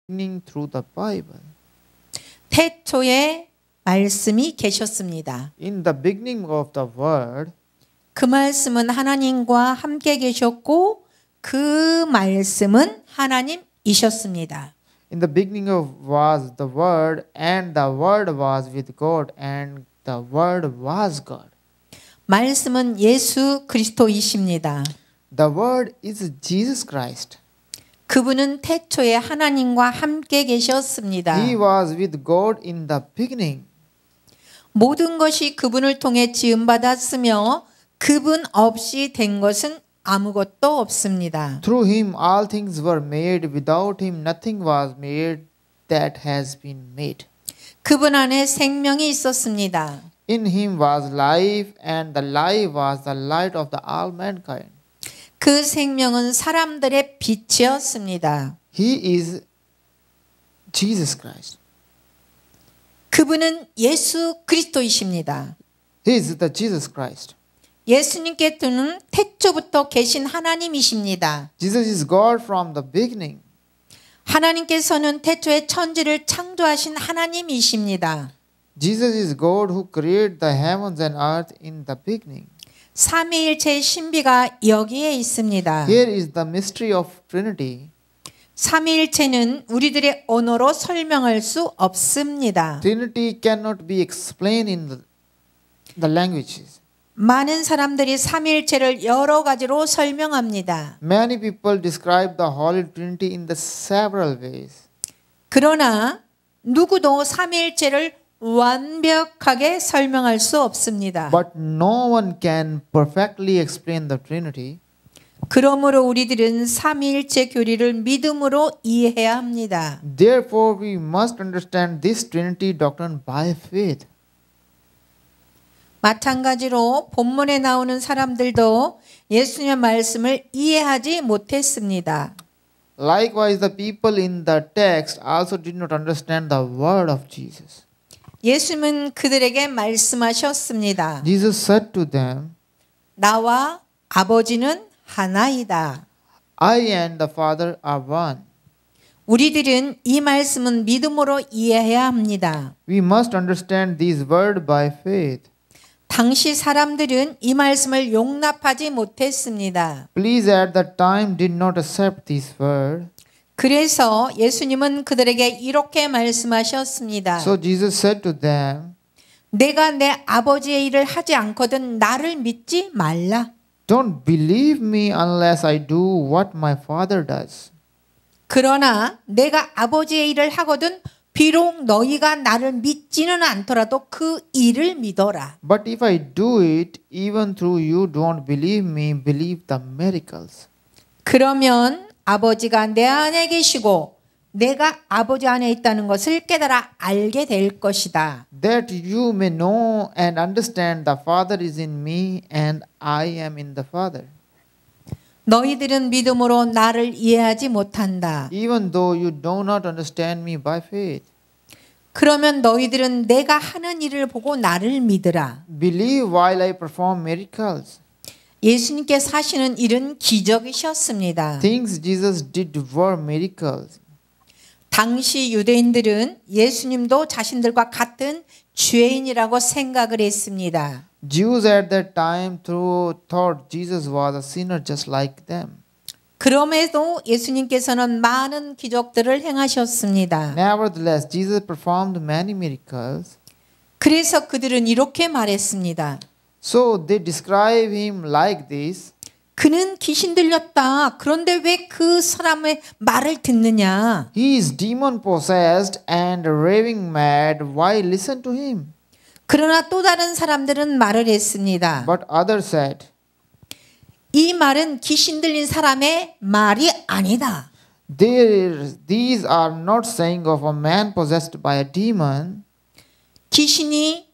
beginning through the Bible. 태초에 말씀이 계셨습니다. In the beginning of the Word, 그 말씀은 하나님과 함께 계셨고 그 말씀은 하나님이셨습니다. in the beginning of was the Word, and the Word was with God, and the Word was God. 말씀은 예수 그리스도이십니다. The Word is Jesus Christ. 그분은 태초에 하나님과 함께 계셨습니다. He was with God in the beginning. 모든 것이 그분을 통해 지음받았으며 그분 없이 된 것은 아무것도 없습니다. Through him all things were made. Without him nothing was made that has been made. 그분 안에 생명이 있었습니다. In him was life, and the life was the light of the all mankind. 그 생명은 사람들의 빛이었습니다. He is Jesus Christ. 그분은 예수 그리스도이십니다. He is the Jesus Christ. 예수님께서는 태초부터 계신 하나님이십니다. Jesus is God from the beginning. 하나님께서는 태초에 천지를 창조하신 하나님이십니다. Jesus is God who created the heavens and earth in the beginning. 삼위일체의 신비가 여기에 있습니다. Here is the mystery of Trinity. 삼위일체는 우리들의 언어로 설명할 수 없습니다. Trinity cannot be explained in the languages. 많은 사람들이 삼위일체를 여러 가지로 설명합니다. Many people describe the Holy Trinity in the several ways. 그러나 누구도 삼위일체를 완벽하게 설명할 수 없습니다. But no one can perfectly explain the Trinity. 그러므로 우리들은 삼위일체 교리를 믿음으로 이해해야 합니다. Therefore, we must understand this Trinity doctrine by faith. 마찬가지로 본문에 나오는 사람들도 예수님의 말씀을 이해하지 못했습니다. Likewise, the people in the text also did not understand the word of Jesus. 예수님은 그들에게 말씀하셨습니다. Jesus said to them, 나와 아버지는 하나이다. I and the Father are one. 우리들은 이 말씀은 믿음으로 이해해야 합니다. We must understand this word by faith. 당시 사람들은 이 말씀을 용납하지 못했습니다. Please at that time did not accept this word. 그래서 예수님은 그들에게 이렇게 말씀하셨습니다. So Jesus said to them, 내가 내 아버지의 일을 하지 않거든 나를 믿지 말라. Don't believe me unless I do what my Father does. 그러나 내가 아버지의 일을 하거든 비록 너희가 나를 믿지는 않더라도 그 일을 믿어라. But if I do it, even though you don't believe me, believe the miracles. 그러면 아버지가 내 안에 계시고 내가 아버지 안에 있다는 것을 깨달아 알게 될 것이다. That you may know and understand the Father is in me and I am in the Father. 너희들은 믿음으로 나를 이해하지 못한다. Even though you do not understand me by faith. 그러면 너희들은 내가 하는 일을 보고 나를 믿으라. Believe while I perform miracles. 예수님께서 하시는 일은 기적이셨습니다. Things Jesus did were miracles. 당시 유대인들은 예수님도 자신들과 같은 죄인이라고 생각을 했습니다. Jews at that time thought Jesus was a sinner just like them. 그럼에도 예수님께서는 많은 기적들을 행하셨습니다. Nevertheless, Jesus performed many miracles. 그래서 그들은 이렇게 말했습니다. So they describe him like this. 그는 귀신 들렸다. 그런데 왜 그 사람의 말을 듣느냐? He is demon possessed and raving mad. Why listen to him? 그러나 또 다른 사람들은 말을 했습니다. But others said, 이 말은 귀신 들린 사람의 말이 아니다. these are not saying of a man possessed by a demon. 귀신이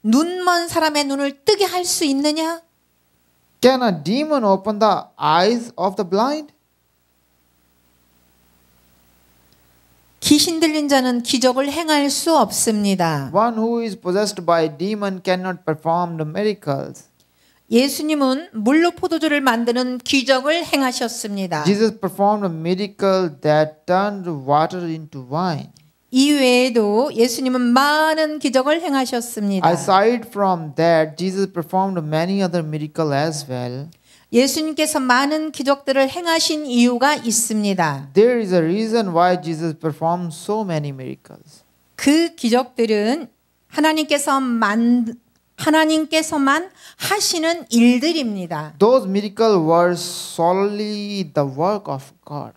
눈먼 사람의 눈을 뜨게 할 수 있느냐? Can a demon open the eyes of the blind? 귀신 들린 자는 기적을 행할 수 없습니다. One who is possessed by a demon cannot perform the miracles. 예수님은 물로 포도주를 만드는 기적을 행하셨습니다. Jesus performed a miracle that turned water into wine. 이 외에도 예수님은 많은 기적을 행하셨습니다. Aside from that, Jesus performed many other miracles as well. 예수님께서 많은 기적들을 행하신 이유가 있습니다. There is a reason why Jesus performed so many miracles. 그 기적들은 하나님께서만 하시는 일들입니다. Those miracles were solely the work of God.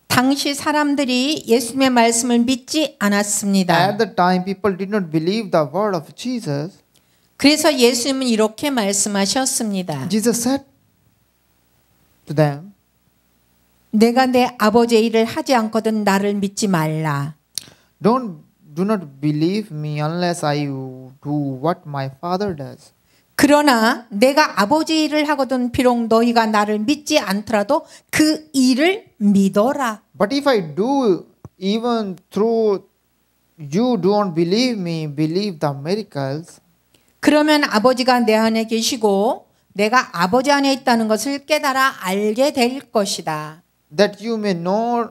당시 사람들이 예수님의 말씀을 믿지 않았습니다. At the time, people did not believe the word of Jesus. 그래서 예수님은 이렇게 말씀하셨습니다. Jesus said to them, 내가 내 아버지의 일을 하지 않거든 나를 믿지 말라. do not believe me unless I do what my Father does. 그러나 내가 아버지의 일을 하거든 비록 너희가 나를 믿지 않더라도 그 일을 믿어라. But if I do, even through you don't believe me, believe the miracles. 그러면 아버지가 내 안에 계시고 내가 아버지 안에 있다는 것을 깨달아 알게 될 것이다. That you may know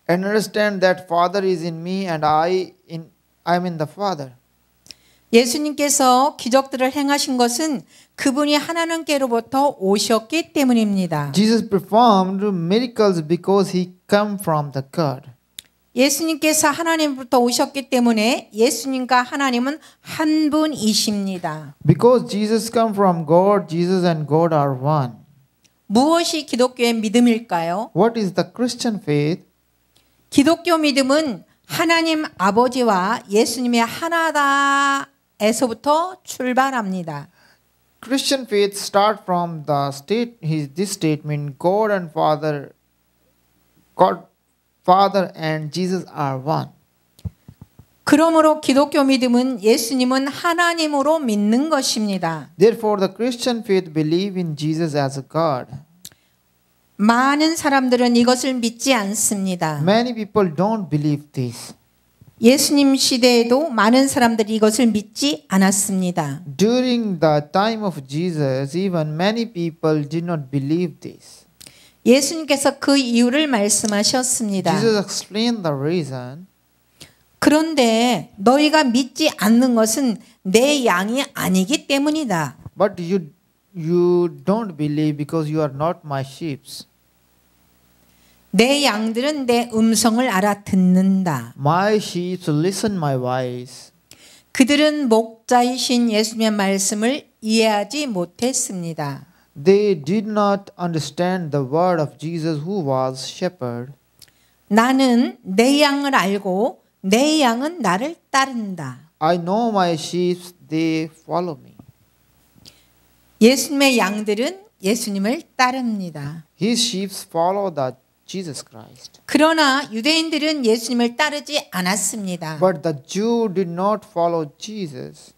and understand that Father is in me and I am in the Father. 예수님께서 기적들을 행하신 것은 그분이 하나님께로부터 오셨기 때문입니다. Jesus performed miracles because he come from the God. 예수님께서 하나님부터 오셨기 때문에 예수님과 하나님은 한 분이십니다. Because Jesus come from God, Jesus and God are one. 무엇이 기독교의 믿음일까요? What is the Christian faith? 기독교 믿음은 하나님 아버지와 예수님의 하나다에서부터 출발합니다. Christian faith start from this statement: God Father and Jesus are one. 그러므로 기독교 믿음은 예수님은 하나님으로 믿는 것입니다. Therefore, the Christian faith believe in Jesus as a God. 많은 사람들은 이것을 믿지 않습니다. Many people don't believe this. 예수님 시대에도 많은 사람들이 이것을 믿지 않았습니다. During the time of Jesus, even many people did not believe this. 예수님께서 그 이유를 말씀하셨습니다. Jesus explained the reason. 그런데 너희가 믿지 않는 것은 내 양이 아니기 때문이다. But you don't believe because you are not my sheep. 내 양들은 내 음성을 알아듣는다. My sheep listen my voice. 그들은 목자이신 예수님의 말씀을 이해하지 못했습니다. They did not understand the word of Jesus who was shepherd. 나는 내 양을 알고 내 양은 나를 따른다. I know my sheep, they follow me. 예수님의 양들은 예수님을 따릅니다. His sheep follow the Jesus Christ. 그러나 유대인들은 예수님을 따르지 않았습니다. But the Jew did not follow Jesus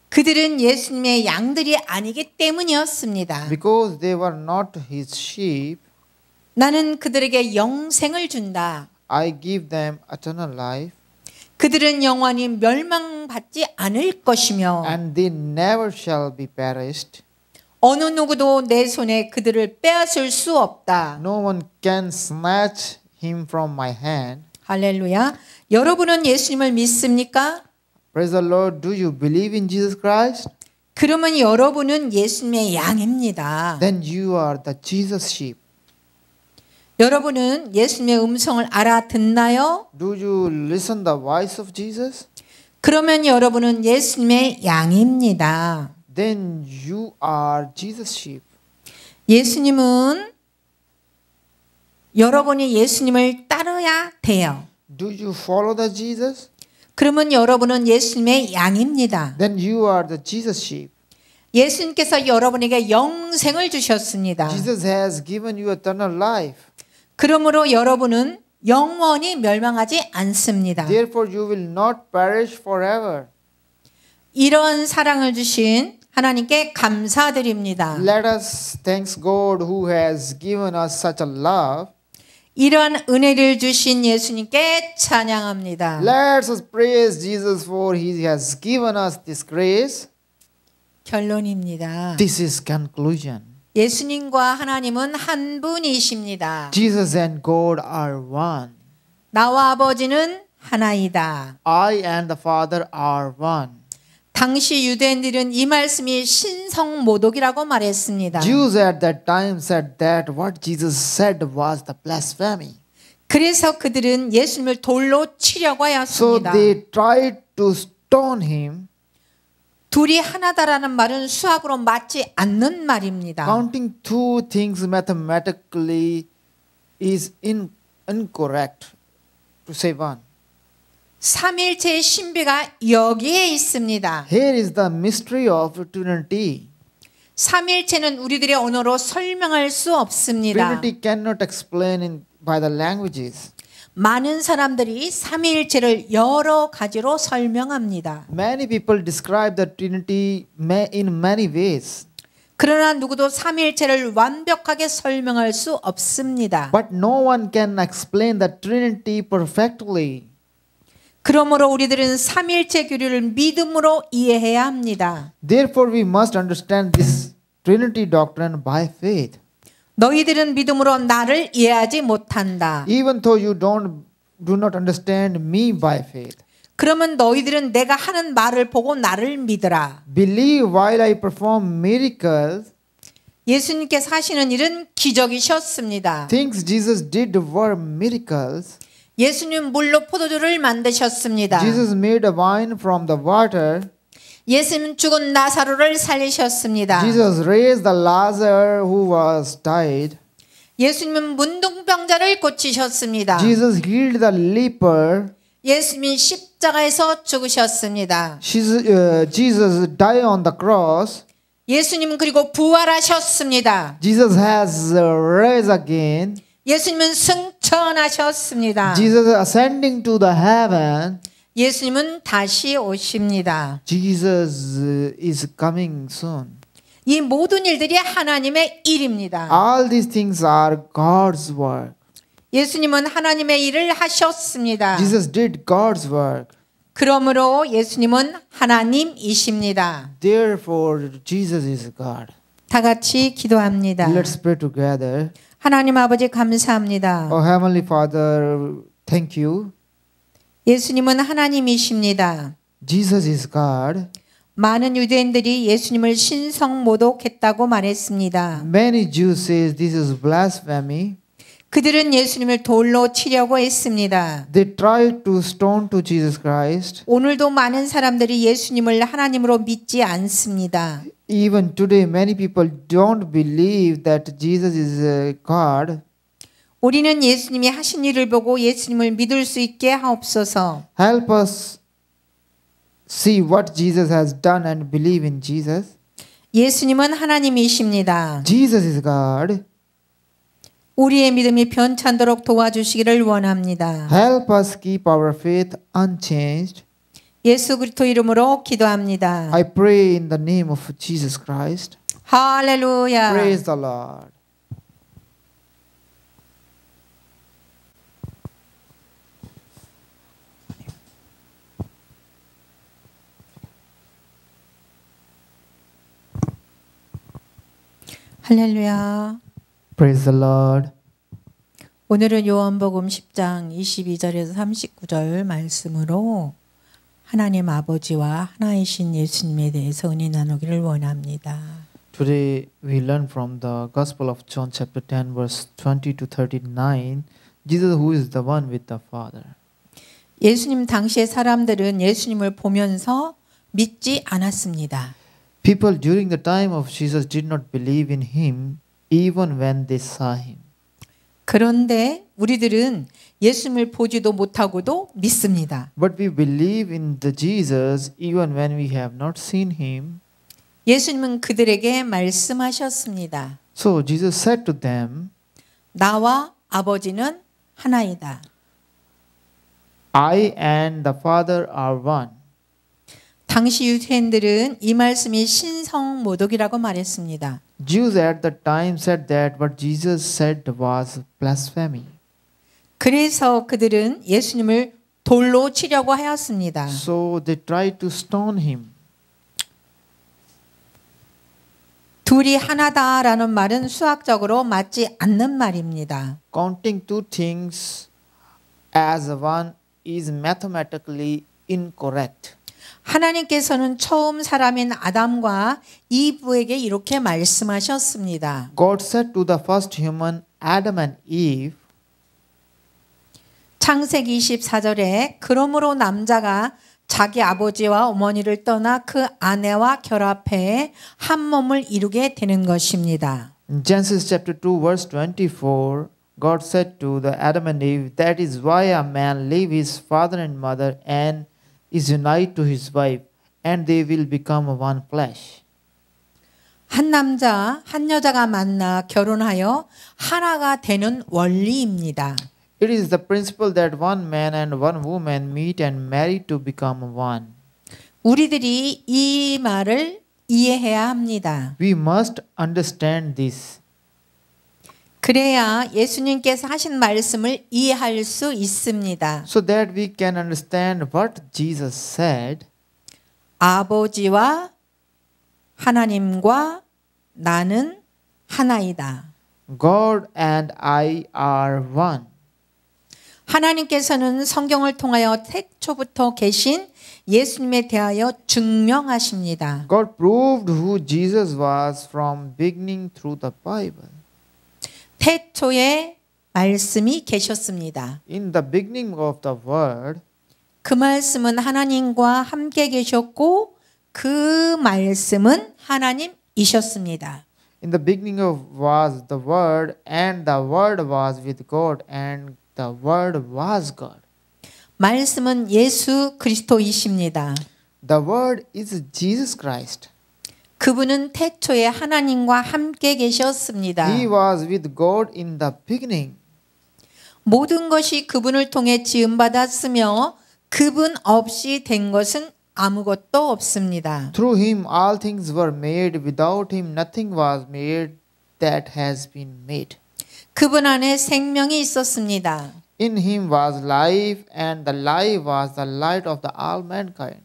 그들은 예수님의 양들이 아니기 때문이었습니다. because they were not his sheep. 나는 그들에게 영생을 준다. I give them eternal life 그들은 영원히 멸망받지 않을 것이며 and they never shall be perished. 어느 누구도 내 손에 그들을 빼앗을 수 없다. No one can snatch him from my hand. 할렐루야. 여러분은 예수님을 믿습니까? Praise the Lord. Do you believe in Jesus Christ? 그러면 여러분은 예수님의 양입니다. Then you are the Jesus sheep. 여러분은 예수님의 음성을 알아듣나요? Do you listen the voice of Jesus? 그러면 여러분은 예수님의 양입니다. Then you are Jesus sheep. 예수님은 여러분이 예수님을 따라야 돼요. Do you follow the Jesus? 그러면 여러분은 예수님의 양입니다. Then you are the Jesus sheep. 예수님께서 여러분에게 영생을 주셨습니다. Jesus has given you eternal life. 그러므로 여러분은 영원히 멸망하지 않습니다. Therefore you will not perish forever. 이런 사랑을 주신 하나님께 감사드립니다. Let us thank God who has given us such a love. 이러한 은혜를 주신 예수님께 찬양합니다. Let us praise Jesus for he has given us this grace. 결론입니다. This is conclusion. 예수님과 하나님은 한 분이십니다. Jesus and God are one. 나와 아버지는 하나이다. I and the Father are one. 당시 유대인들은 이 말씀이 신성모독이라고 말했습니다. Jews at that time said that what Jesus said was the blasphemy. 그래서 그들은 예수님을 돌로 치려고 So 하였습니다. they tried to stone him. 둘이 하나다라는 말은 수학으로 맞지 않는 말입니다. Counting two things mathematically is incorrect to say one. 삼일체의 신비가 여기에 있습니다. Here is the mystery of Trinity. 삼일체는 우리들의 언어로 설명할 수 없습니다. Trinity cannot explain by the languages. 많은 사람들이 삼위일체를 여러 가지로 설명합니다. Many people describe the Trinity in many ways. 그러나 누구도 삼위일체를 완벽하게 설명할 수 없습니다. But no one can explain the Trinity perfectly. 그러므로 우리들은 삼위일체 교리를 믿음으로 이해해야 합니다. Therefore, we must understand this Trinity doctrine by faith. 너희들은 믿음으로 나를 이해하지 못한다. Even though you do not understand me by faith. 그러면 너희들은 내가 하는 말을 보고 나를 믿으라. Believe while I perform miracles. 예수님께서 하시는 일은 기적이셨습니다. Things Jesus did were miracles. 예수님 물로 포도주를 만드셨습니다. Jesus made a wine from the water. 예수님 죽은 나사로를 살리셨습니다. Jesus raised the Lazarus who was died. 예수님은 문둥병자를 고치셨습니다. Jesus healed the leper. 예수님이 십자가에서 죽으셨습니다. Jesus died on the cross. 예수님은 그리고 부활하셨습니다. Jesus has raised again. 예수님은 승천하셨습니다. Jesus ascending to the heaven. 예수님은 다시 오십니다. Jesus is coming soon. 이 모든 일들이 하나님의 일입니다. All these things are God's work. 예수님은 하나님의 일을 하셨습니다. Jesus did God's work. 그러므로 예수님은 하나님이십니다. Therefore, Jesus is God. 다 같이 기도합니다. Let's pray together. 하나님 아버지 감사합니다. Oh, Heavenly Father, thank you. 예수님은 하나님이십니다. Jesus is God. 많은 유대인들이 예수님을 신성모독했다고 말했습니다. Many Jews say this is blasphemy. 그들은 예수님을 돌로 치려고 했습니다. They tried to stone to Jesus Christ. 오늘도 많은 사람들이 예수님을 하나님으로 믿지 않습니다. Even today, many people don't believe that Jesus is God. 우리는 예수님이 하신 일을 보고 예수님을 믿을 수 있게 하옵소서. Help us see what Jesus has done and believe in Jesus. 예수님은 하나님이십니다. Jesus is God. 우리의 믿음이 변찮도록 도와주시기를 원합니다. Help us keep our faith unchanged. 예수 그리스도 이름으로 기도합니다. I pray in the name of Jesus Christ. 할렐루야. Praise the Lord. 할렐루야. Praise the Lord. 오늘은 요한복음 10장 22절에서 39절 말씀으로 하나님 아버지와 하나이신 예수님에 대해서 은혜 나누기를 원합니다. Today we learn from the Gospel of John chapter 10 verse 20 to 39 Jesus who is the one with the Father. 예수님 당시의 사람들은 예수님을 보면서 믿지 않았습니다. People during the time of Jesus did not believe in him even when they saw him. 그런데 우리들은 예수님을 보지도 못하고도 믿습니다. But we believe in the Jesus even when we have not seen him. 예수님은 그들에게 말씀하셨습니다. So Jesus said to them, 나와 아버지는 하나이다. I and the Father are one. 당시 유대인들은 이 말씀이 신성모독이라고 말했습니다. Jews at the time said that what Jesus said was blasphemy. 그래서 그들은 예수님을 돌로 치려고 하였습니다. So they tried to stone him. 둘이 하나다라는 말은 수학적으로 맞지 않는 말입니다. Counting two things as one is mathematically incorrect. 하나님께서는 처음 사람인 아담과 이브에게 이렇게 말씀하셨습니다. God said to the first human, Adam and Eve, 창세기 24절에 그러므로 남자가 자기 아버지와 어머니를 떠나 그 아내와 결합해 한 몸을 이루게 되는 것입니다. in Genesis chapter 2 verse 24, God said to the Adam and Eve, that is why a man leave his father and mother and is united to his wife, and they will become one flesh. 한 남자, 한 여자가 만나 결혼하여 하나가 되는 원리입니다. It is the principle that one man and one woman meet and marry to become one. 우리들이 이 말을 이해해야 합니다. We must understand this. 그래야 예수님께서 하신 말씀을 이해할 수 있습니다. So that we can understand what Jesus said. 아버지와 하나님과 나는 하나이다. God and I are one. 하나님께서는 성경을 통하여 태초부터 계신 예수님에 대하여 증명하십니다. God proved who Jesus was from beginning through the Bible. 태초에 말씀이 계셨습니다. In the beginning of the Word, 그 말씀은 하나님과 함께 계셨고 그 말씀은 하나님이셨습니다. in the beginning of was the Word, and the Word was with God, and the Word was God. 말씀은 예수 그리스도이십니다. The Word is Jesus Christ. 그분은 태초에 하나님과 함께 계셨습니다. He was with God in the beginning. 모든 것이 그분을 통해 지음받았으며 그분 없이 된 것은 아무것도 없습니다. Through him all things were made. Without him nothing was made that has been made. 그분 안에 생명이 있었습니다. In him was life, and the life was the light of the all mankind.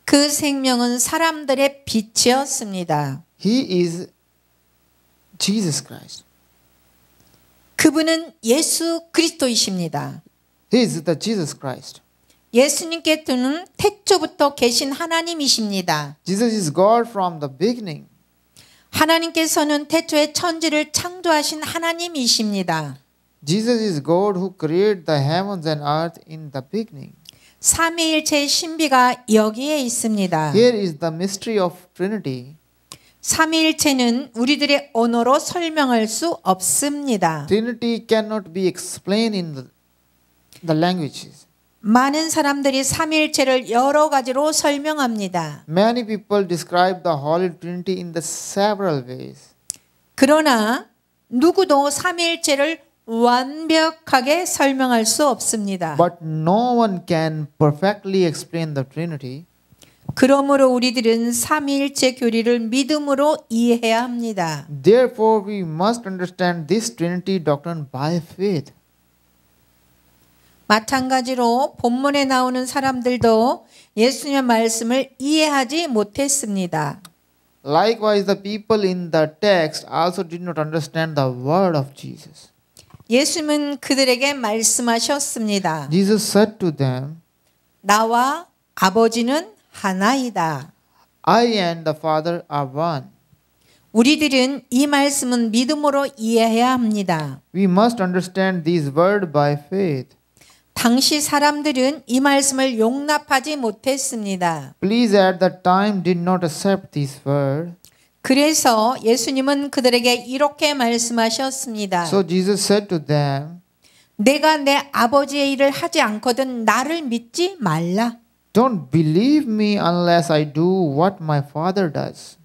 그 생명은 사람들의 빛이었습니다. He is Jesus Christ. 그분은 예수 그리스도이십니다. He is the Jesus Christ. 예수님께서는 태초부터 계신 하나님이십니다. Jesus is God from the beginning. 하나님께서는 태초에 천지를 창조하신 하나님이십니다. Jesus is God who created the heavens and earth in the beginning. 삼위일체의 신비가 여기에 있습니다. Here is the mystery of Trinity. 삼위일체는 우리들의 언어로 설명할 수 없습니다. Trinity cannot be explained in the languages. 많은 사람들이 삼위일체를 여러 가지로 설명합니다. Many people describe the Holy Trinity in the several ways. 그러나 누구도 삼위일체를 완벽하게 설명할 수 없습니다. But no one can perfectly explain the Trinity. 그러므로 우리들은 삼위일체 교리를 믿음으로 이해해야 합니다. Therefore, we must understand this Trinity doctrine by faith. 마찬가지로 본문에 나오는 사람들도 예수님의 말씀을 이해하지 못했습니다. Likewise, the people in the text also did not understand the word of Jesus. 예수님은 그들에게 말씀하셨습니다. Jesus said to them, 나와 아버지는 하나이다. I and the Father are one. 우리들은 이 말씀은 믿음으로 이해해야 합니다. We must understand this word by faith. 당시 사람들은 이 말씀을 용납하지 못했습니다. Please at that time did not accept this word. 그래서 예수님은 그들에게 이렇게 말씀하셨습니다. So Jesus said to them, 내가 내 아버지의 일을 하지 않거든 나를 믿지 말라. Don't believe me unless I do what my Father does.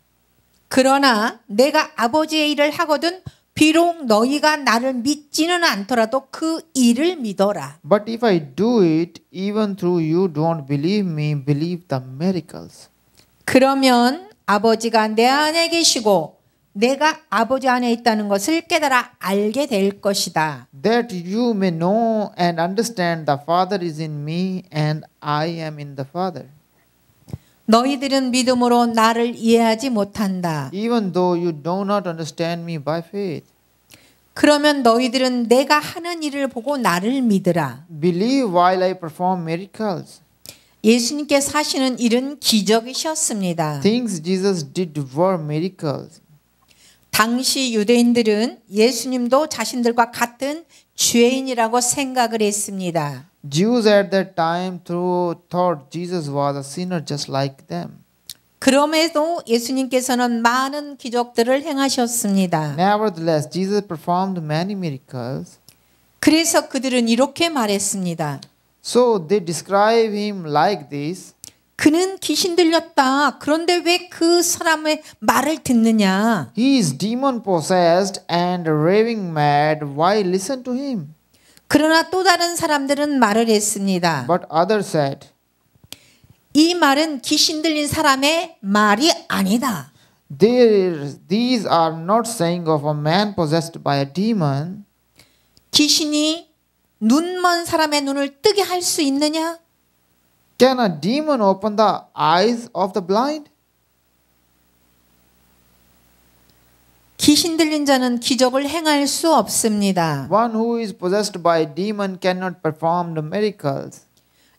그러나 내가 아버지의 일을 하거든 비록 너희가 나를 믿지는 않더라도 그 일을 믿어라. But if I do it, even though you don't believe me, believe the miracles. 그러면 아버지가 내 안에 계시고 내가 아버지 안에 있다는 것을 깨달아 알게 될 것이다. That you may know and understand the Father is in me and I am in the Father. 너희들은 믿음으로 나를 이해하지 못한다. even though you do not understand me by faith. 그러면 너희들은 내가 하는 일을 보고 나를 믿으라. Believe while I perform miracles. 예수님께서 하시는 일은 기적이셨습니다. Things Jesus did were miracles. 당시 유대인들은 예수님도 자신들과 같은 죄인이라고 생각을 했습니다. Jews at that time thought Jesus was a sinner just like them. 그럼에도 예수님께서는 많은 기적들을 행하셨습니다. Nevertheless, Jesus performed many miracles. 그래서 그들은 이렇게 말했습니다. So they describe him like this. 그는 귀신 들렸다. 그런데 왜 그 사람의 말을 듣느냐? He is demon possessed and raving mad. Why listen to him? 그러나 또 다른 사람들은 말을 했습니다. But others said, 이 말은 귀신 들린 사람의 말이 아니다. these are not saying of a man possessed by a demon. 귀신이 눈먼 사람의 눈을 뜨게 할 수 있느냐? Can a demon open the eyes of the blind? 귀신 들린 자는 기적을 행할 수 없습니다. One who is possessed by a demon cannot perform the miracles.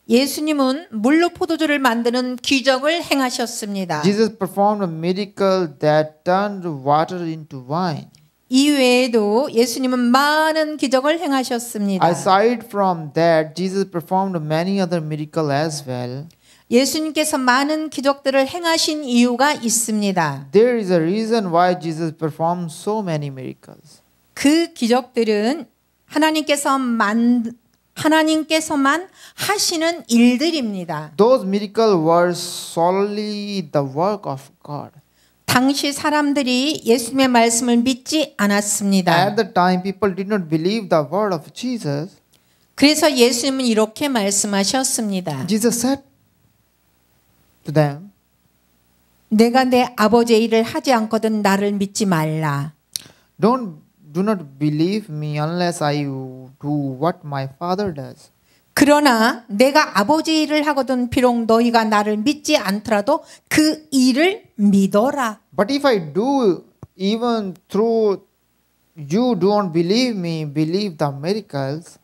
예수님은 물로 포도주를 만드는 기적을 행하셨습니다. Jesus performed a miracle that turned water into wine. 이 외에도 예수님은 많은 기적을 행하셨습니다. Aside from that, Jesus performed many other miracles as well. 예수님께서 많은 기적들을 행하신 이유가 있습니다. There is a reason why Jesus performed so many miracles. 그 기적들은 하나님께서만 하시는 일들입니다. Those miracles were solely the work of God. 당시 사람들이 예수님의 말씀을 믿지 않았습니다. At the time, people did not believe the word of Jesus. 그래서 예수님은 이렇게 말씀하셨습니다. Jesus said to them, 내가 내 아버지의 일을 하지 않거든 나를 믿지 말라. do not believe me unless I do what my Father does. 그러나 내가 아버지의 일을 하거든 비록 너희가 나를 믿지 않더라도 그 일을 믿어라. But if I do, even through you don't believe me, believe the miracles.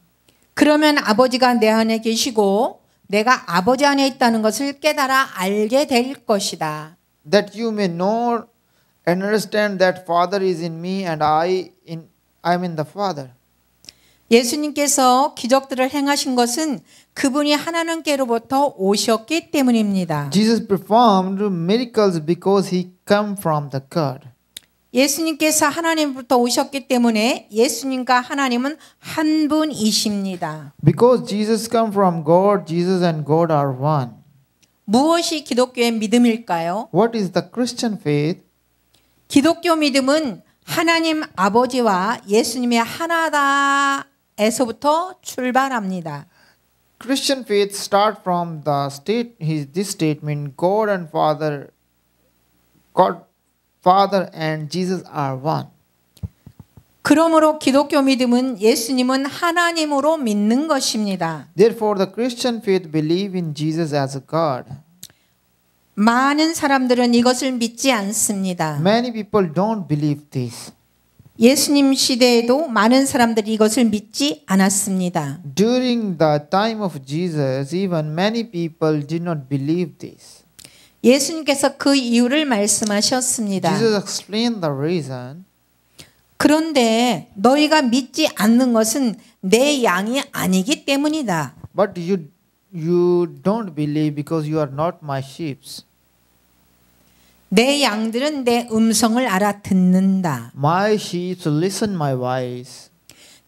그러면 아버지가 내 안에 계시고 내가 아버지 안에 있다는 것을 깨달아 알게 될 것이다. That you may know and understand that Father is in me and I am in the Father. 예수님께서 기적들을 행하신 것은 그분이 하나님께로부터 오셨기 때문입니다. Jesus performed miracles because he came from the God. 예수님께서 하나님부터 오셨기 때문에 예수님과 하나님은 한 분이십니다. Because Jesus come from God, Jesus and God are one. 무엇이 기독교의 믿음일까요? What is the Christian faith? 기독교 믿음은 하나님 아버지와 예수님의 하나다에서부터 출발합니다. Christian faith start from this statement: God Father and Jesus are one. 그러므로 기독교 믿음은 예수님은 하나님으로 믿는 것입니다. Therefore, the Christian faith believe in Jesus as a God. 많은 사람들은 이것을 믿지 않습니다. Many people don't believe this. 예수님 시대에도 많은 사람들이 이것을 믿지 않았습니다. During the time of Jesus, even many people did not believe this. 예수님께서 그 이유를 말씀하셨습니다. Jesus explained the reason. 그런데 너희가 믿지 않는 것은 내 양이 아니기 때문이다. But you don't believe because you are not my sheep. 내 양들은 내 음성을 알아듣는다. My sheep listen my voice.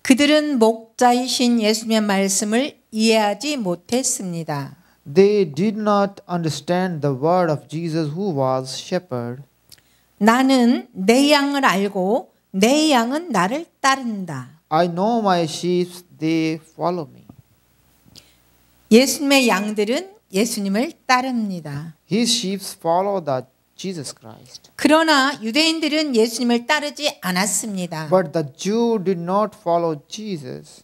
그들은 목자이신 예수님의 말씀을 이해하지 못했습니다. They did not understand the word of Jesus who was shepherd. 나는 내 양을 알고 내 양은 나를 따른다. I know my sheep, they follow me. 예수님의 양들은 예수님을 따릅니다. His sheep follow the Jesus Christ. 그러나 유대인들은 예수님을 따르지 않았습니다. But the Jew did not follow Jesus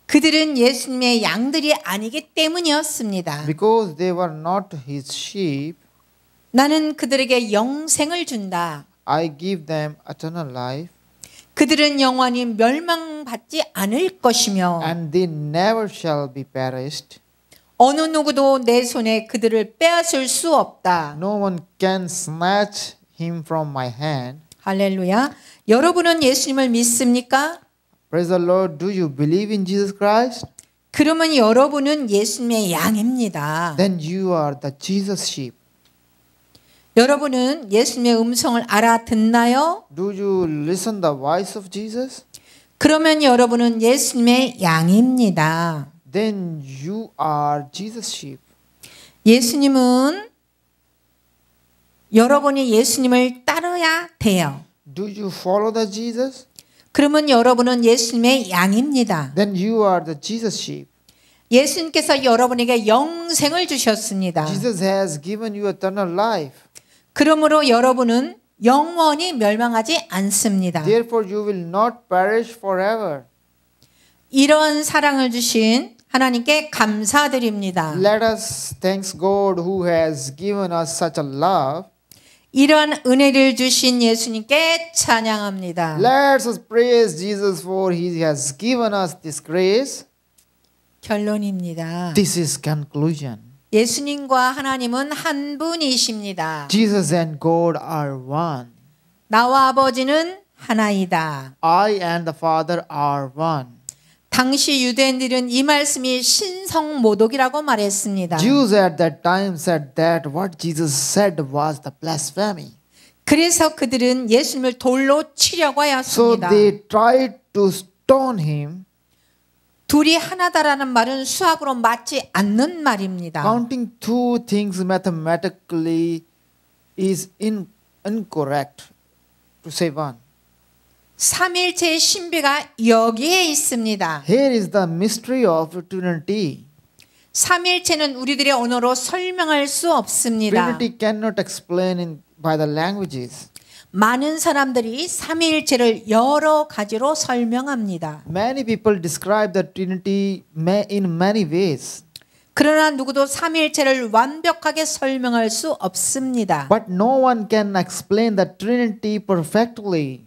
그들은 예수님의 양들이 아니기 때문이었습니다. because they were not his sheep. 나는 그들에게 영생을 준다. I give them eternal life, 그들은 영원히 멸망받지 않을 것이며 and they never shall be perished. 어느 누구도 내 손에 그들을 빼앗을 수 없다. No one can snatch him from my hand. 할렐루야. 여러분은 예수님을 믿습니까? Praise the Lord. Do you believe in Jesus Christ? 그러면 여러분은 예수님의 양입니다. Then you are the Jesus sheep. 여러분은 예수님의 음성을 알아듣나요? Do you listen the voice of Jesus? 그러면 여러분은 예수님의 양입니다. Then you are Jesus sheep. 예수님은 여러분이 예수님을 따라야 돼요. Do you follow the Jesus? 그러면 여러분은 예수님의 양입니다. Then you are the Jesus sheep. 예수님께서 여러분에게 영생을 주셨습니다. Jesus has given you eternal life. 그러므로 여러분은 영원히 멸망하지 않습니다. Therefore you will not perish forever. 이런 사랑을 주신 하나님께 감사드립니다. Let us thank God who has given us such a love. 이러한 은혜를 주신 예수님께 찬양합니다. Let us praise Jesus for he has given us this grace. 결론입니다. This is conclusion. 예수님과 하나님은 한 분이십니다. Jesus and God are one. 나와 아버지는 하나이다. I and the Father are one. 당시 유대인들은 이 말씀이 신성모독이라고 말했습니다. Jews at that time said that what Jesus said was the blasphemy. 그래서 그들은 예수님을 돌로 치려고 So 하였습니다. they tried to stone him. 둘이 하나다라는 말은 수학으로 맞지 않는 말입니다. Counting two things mathematically is incorrect to say one. 삼일체의 신비가 여기에 있습니다. Here is the mystery of Trinity. 삼일체는 우리들의 언어로 설명할 수 없습니다. Trinity cannot explain by the languages. 많은 사람들이 삼위일체를 여러 가지로 설명합니다. Many people describe the Trinity in many ways. 그러나 누구도 삼위일체를 완벽하게 설명할 수 없습니다. But no one can explain the Trinity perfectly.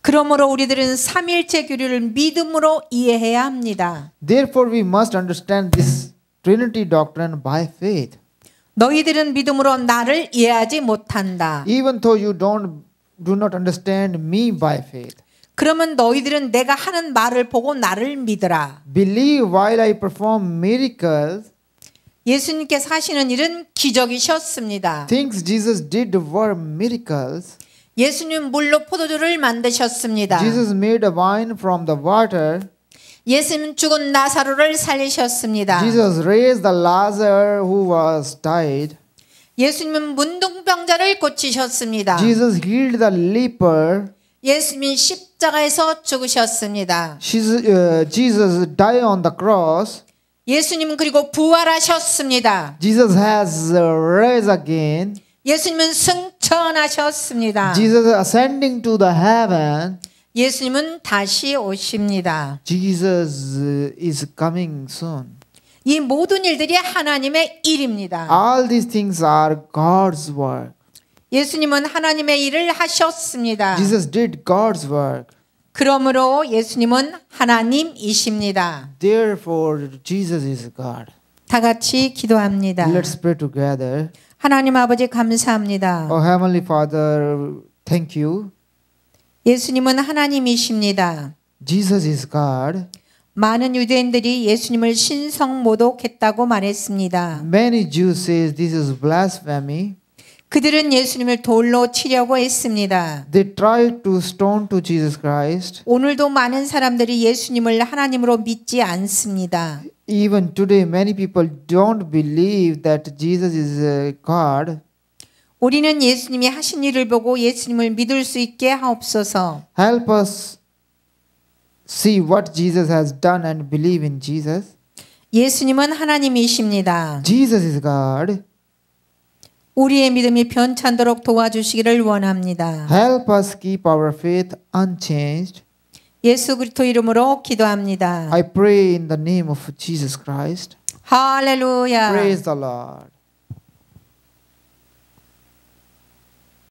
그러므로 우리들은 삼위일체 교리를 믿음으로 이해해야 합니다. Therefore we must understand this Trinity doctrine by faith. 너희들은 믿음으로 나를 이해하지 못한다. Even though you do not understand me by faith. 그러면 너희들은 내가 하는 말을 보고 나를 믿으라. Believe while I perform miracles. 예수님께서 하시는 일은 기적이셨습니다. Things Jesus did were miracles. 예수님 물로 포도주를 만드셨습니다. Jesus made a wine from the water. 예수님 죽은 나사로를 살리셨습니다. Jesus raised the Lazarus who was died. 예수님은 문둥병자를 고치셨습니다. Jesus healed the leper. 예수님이 십자가에서 죽으셨습니다. Jesus died on the cross. 예수님은 그리고 부활하셨습니다. Jesus has raised again. 예수님은 승천하셨습니다. Jesus ascending to the heaven. 예수님은 다시 오십니다. Jesus is coming soon. 이 모든 일들이 하나님의 일입니다. All these things are God's work. 예수님은 하나님의 일을 하셨습니다. Jesus did God's work. 그러므로 예수님은 하나님이십니다. Therefore, Jesus is God. 다 같이 기도합니다. Let's pray together. 하나님 아버지 감사합니다. Oh, Heavenly Father, thank you. 예수님은 하나님이십니다. Jesus is God. 많은 유대인들이 예수님을 신성모독했다고 말했습니다. Many Jews say this is blasphemy. 그들은 예수님을 돌로 치려고 했습니다. They tried to stone to Jesus Christ. 오늘도 많은 사람들이 예수님을 하나님으로 믿지 않습니다. Even today, many people don't believe that Jesus is God. 우리는 예수님이 하신 일을 보고 예수님을 믿을 수 있게 하옵소서. Help us see what Jesus has done and believe in Jesus. 예수님은 하나님이십니다. Jesus is God. 우리의 믿음이 변찬도록 도와주시기를 원합니다. Help us keep our faith unchanged. 예수 그리스도 이름으로 기도합니다. I pray in the name of Jesus Christ. 할렐루야. Praise the Lord.